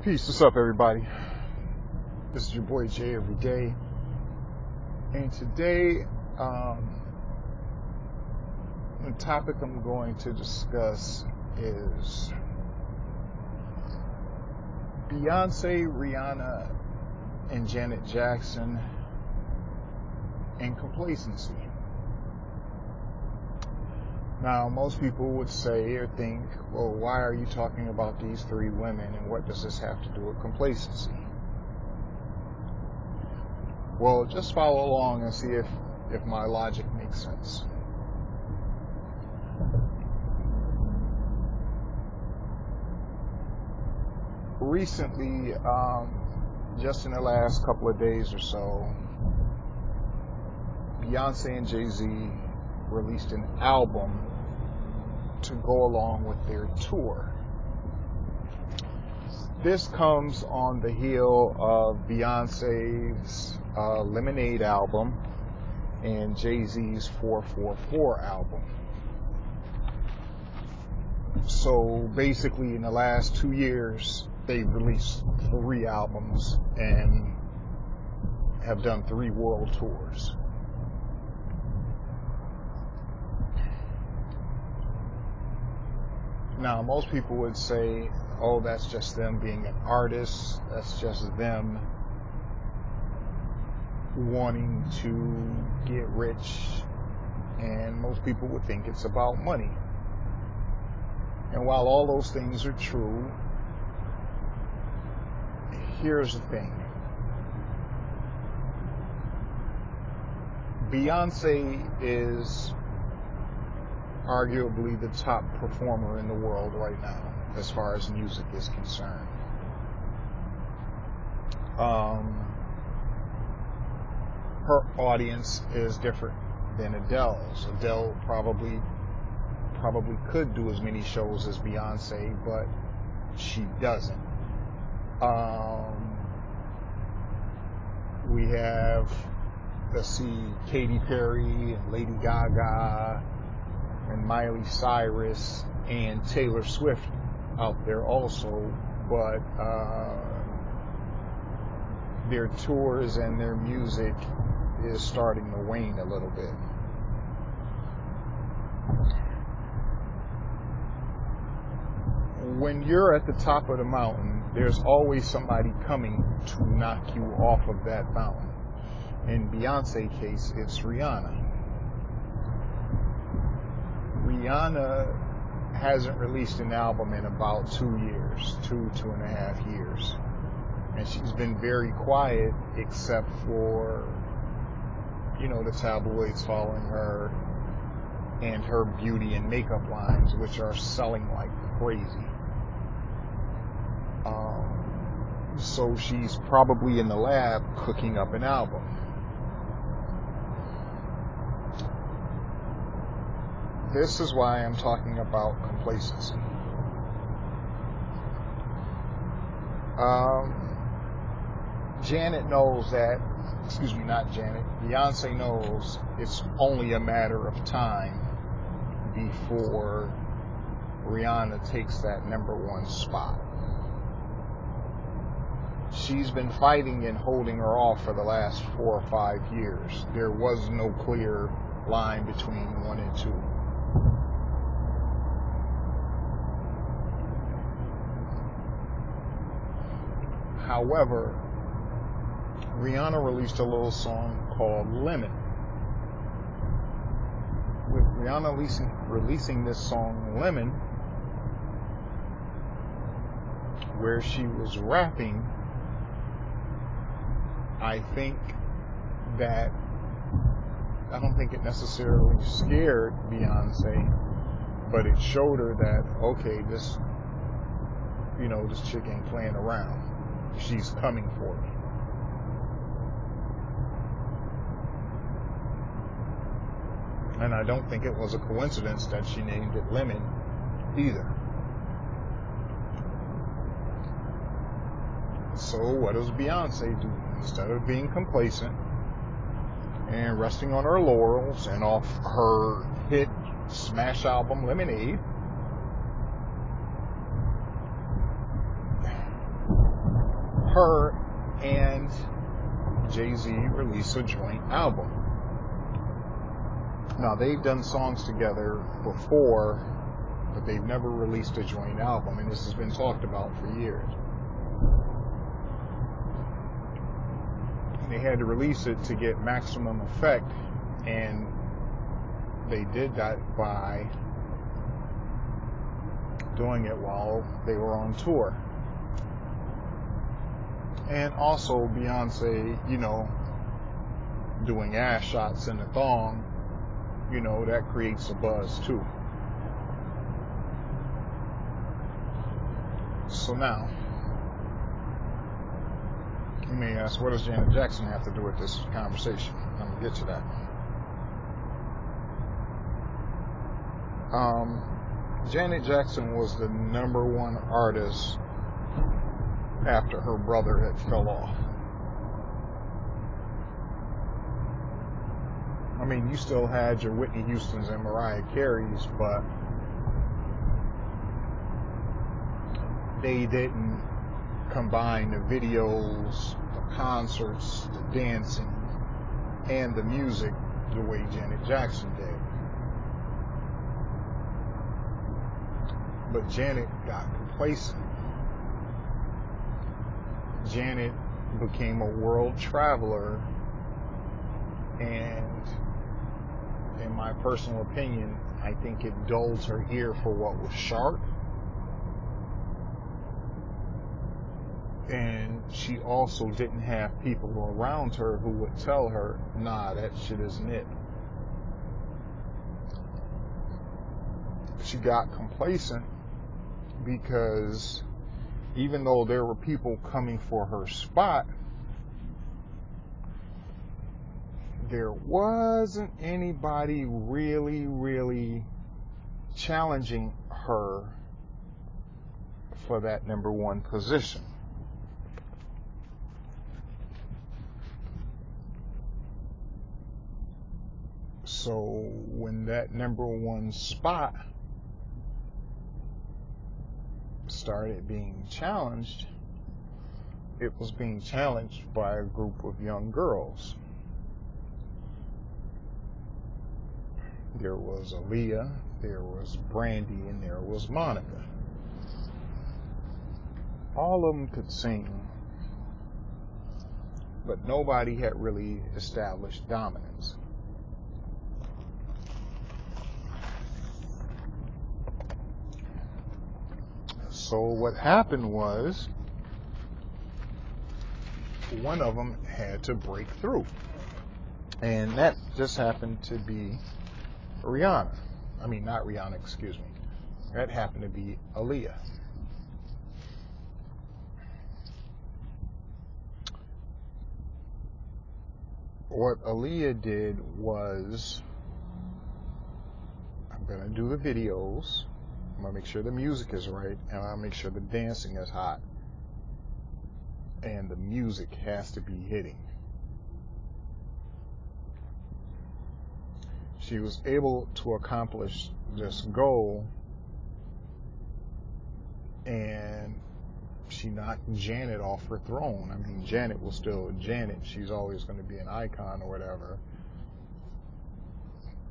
Peace, what's up everybody? This is your boy Jay Everyday, and today the topic I'm going to discuss is Beyonce, Rihanna, and Janet Jackson and complacency. Now, most people would say or think, well, why are you talking about these three women and what does this have to do with complacency? Well, just follow along and see if my logic makes sense. Recently, just in the last couple of days or so, Beyonce and Jay-Z released an album to go along with their tour. This comes on the heel of Beyonce's Lemonade album and Jay-Z's 444 album. So basically in the last 2 years, they've released 3 albums and have done 3 world tours. Now, most people would say, oh, that's just them being an artist. That's just them wanting to get rich. And most people would think it's about money. And while all those things are true, here's the thing. Beyonce is arguably the top performer in the world right now as far as music is concerned. Her audience is different than Adele's. Adele probably could do as many shows as Beyonce, but she doesn't. We have, let's see, Katy Perry and Lady Gaga and Miley Cyrus and Taylor Swift out there also, but their tours and their music is starting to wane a little bit. When you're at the top of the mountain, there's always somebody coming to knock you off of that mountain. In Beyonce's case, it's Rihanna. Rihanna hasn't released an album in about 2 years, 2.5 years. And she's been very quiet except for, the tabloids following her and her beauty and makeup lines, which are selling like crazy. So she's probably in the lab cooking up an album. This is why I'm talking about complacency. Beyonce knows it's only a matter of time before Rihanna takes that #1 spot. She's been fighting and holding her off for the last 4 or 5 years. There was no clear line between 1 and 2. However, Rihanna released a little song called Lemon. With Rihanna releasing this song Lemon, where she was rapping, I don't think it necessarily scared Beyonce, but it showed her that, okay, this chick ain't playing around. She's coming for me. And I don't think it was a coincidence that she named it Lemon either. So what does Beyonce do? Instead of being complacent and resting on her laurels and off her hit smash album Lemonade, her and Jay-Z released a joint album. Now, they've done songs together before, but they've never released a joint album, and this has been talked about for years. They had to release it to get maximum effect, and they did that by doing it while they were on tour. And also Beyonce, doing ass shots in the thong, that creates a buzz too. So now, you may ask, what does Janet Jackson have to do with this conversation? I'm going to get to that. Janet Jackson was the number one artist after her brother had fell off. I mean, you still had your Whitney Houstons and Mariah Careys, but they didn't combine the videos, the concerts, the dancing, and the music the way Janet Jackson did. But Janet got complacent. Janet became a world traveler, and in my personal opinion, I think it dulled her ear for what was sharp. And she also didn't have people around her who would tell her, nah, that shit isn't it. She got complacent because even though there were people coming for her spot, there wasn't anybody really challenging her for that number one position. So when that number one spot started being challenged, it was being challenged by a group of young girls. There was Aaliyah, there was Brandy, and there was Monica. All of them could sing, but nobody had really established dominance. So what happened was, one of them had to break through. And that just happened to be Rihanna. I mean, not Rihanna, excuse me. That happened to be Aaliyah. What Aaliyah did was, I'm going to do the videos. I'm going to make sure the music is right, and I'll make sure the dancing is hot. And the music has to be hitting. She was able to accomplish this goal, and she knocked Janet off her throne. I mean, Janet was still Janet. She's always going to be an icon or whatever.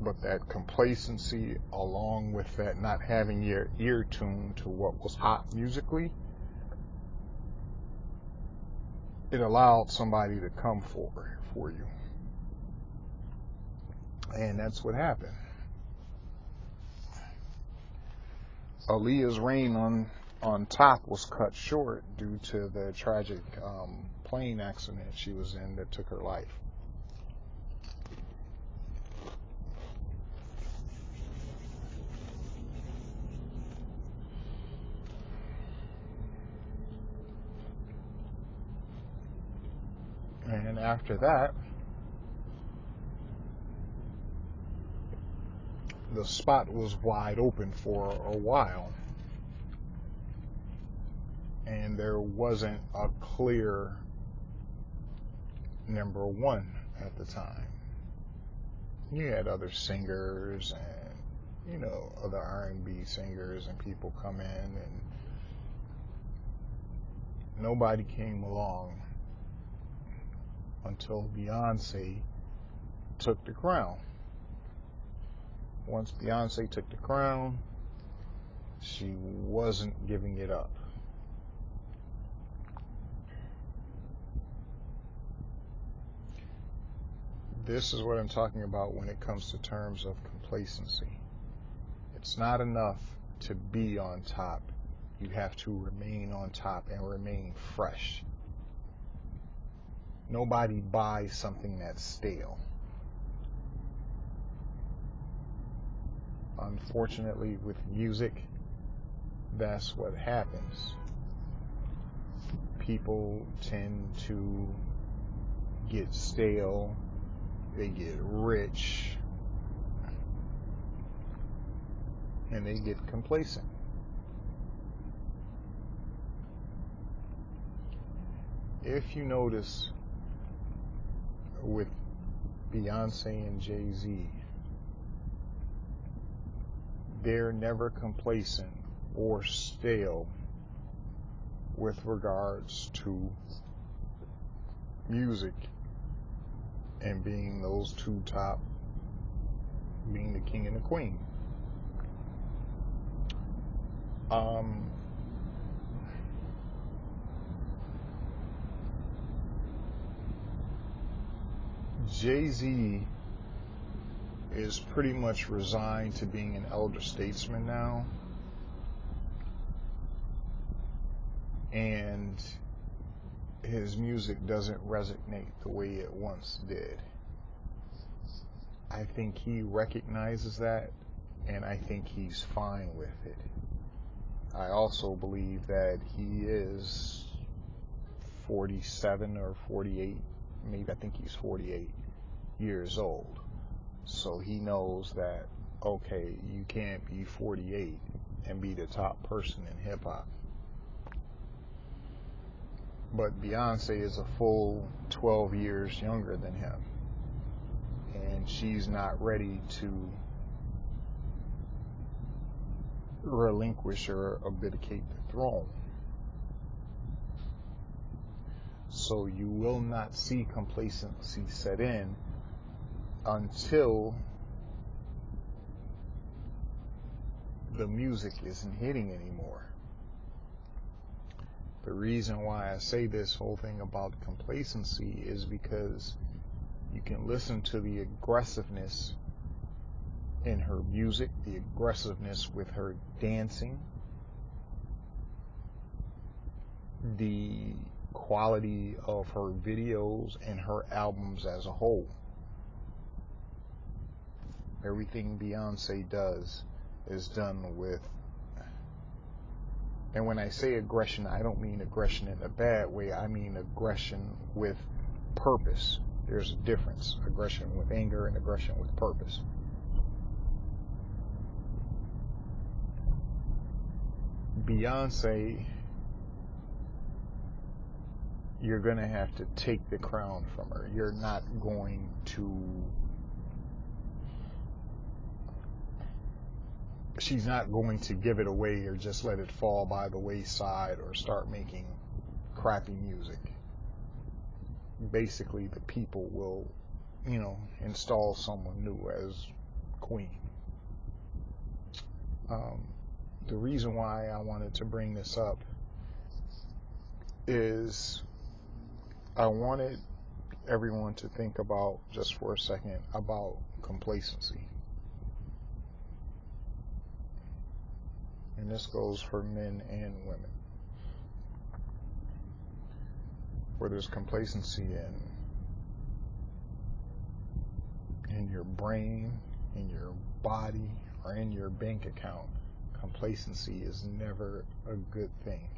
But that complacency, along with that not having your ear tuned to what was hot musically, it allowed somebody to come for you. And that's what happened. Aaliyah's reign on top was cut short due to the tragic plane accident she was in that took her life. And after that, the spot was wide open for a while. And there wasn't a clear number one at the time. You had other singers and, other R&B singers and people come in and nobody came along until Beyonce took the crown. Once Beyonce took the crown, she wasn't giving it up. This is what I'm talking about when it comes to terms of complacency. It's not enough to be on top. You have to remain on top and remain fresh. Nobody buys something that's stale. Unfortunately, with music, that's what happens. People tend to get stale, they get rich, and they get complacent. If you notice with Beyonce and Jay-Z, they're never complacent or stale with regards to music and being those two top, being the king and the queen. Jay-Z is pretty much resigned to being an elder statesman now, and his music doesn't resonate the way it once did. I think he recognizes that, and I think he's fine with it. I also believe that he is 47 or 48, maybe I think he's 48 years old. So he knows that, okay, you can't be 48 and be the top person in hip hop. But Beyonce is a full 12 years younger than him, and she's not ready to relinquish or abdicate the throne. So you will not see complacency set in until the music isn't hitting anymore. The reason why I say this whole thing about complacency is because you can listen to the aggressiveness in her music, the aggressiveness with her dancing, the quality of her videos and her albums as a whole. Everything Beyonce does is done with, and when I say aggression, I don't mean aggression in a bad way, I mean aggression with purpose. There's a difference. Aggression with anger and aggression with purpose. Beyonce, you're going to have to take the crown from her. You're not going to, she's not going to give it away or just let it fall by the wayside or start making crappy music. Basically, the people will, install someone new as queen. The reason why I wanted to bring this up is I wanted everyone to think about, just for a second, about complacency. And this goes for men and women. Where there's complacency in your brain, in your body, or in your bank account, complacency is never a good thing.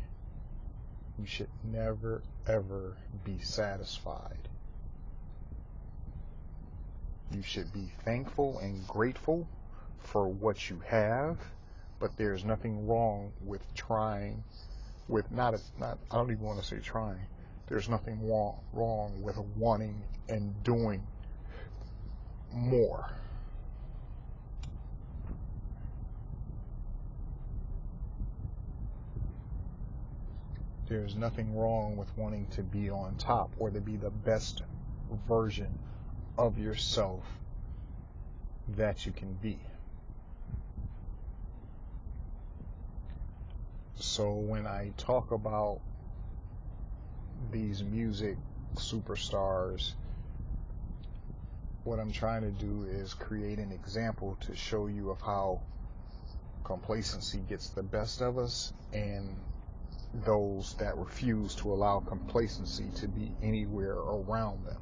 You should never, ever be satisfied. You should be thankful and grateful for what you have, but there's nothing wrong with trying, with I don't even want to say trying. There's nothing wrong with wanting and doing more. There's nothing wrong with wanting to be on top or to be the best version of yourself that you can be. So when I talk about these music superstars, what I'm trying to do is create an example to show you of how complacency gets the best of us, and those that refuse to allow complacency to be anywhere around them.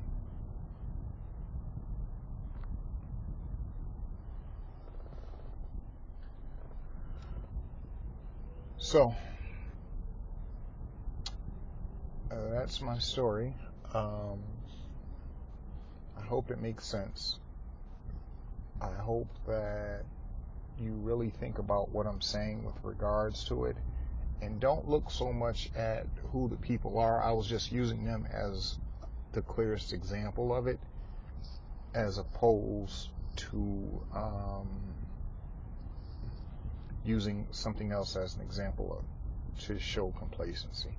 So that's my story. I hope it makes sense. I hope that you really think about what I'm saying with regards to it, and don't look so much at who the people are. I was just using them as the clearest example of it, as opposed to using something else as an example of to show complacency.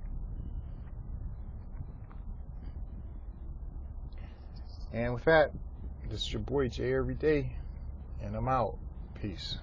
And with that, this is your boy Jay Every Day, and I'm out. Peace.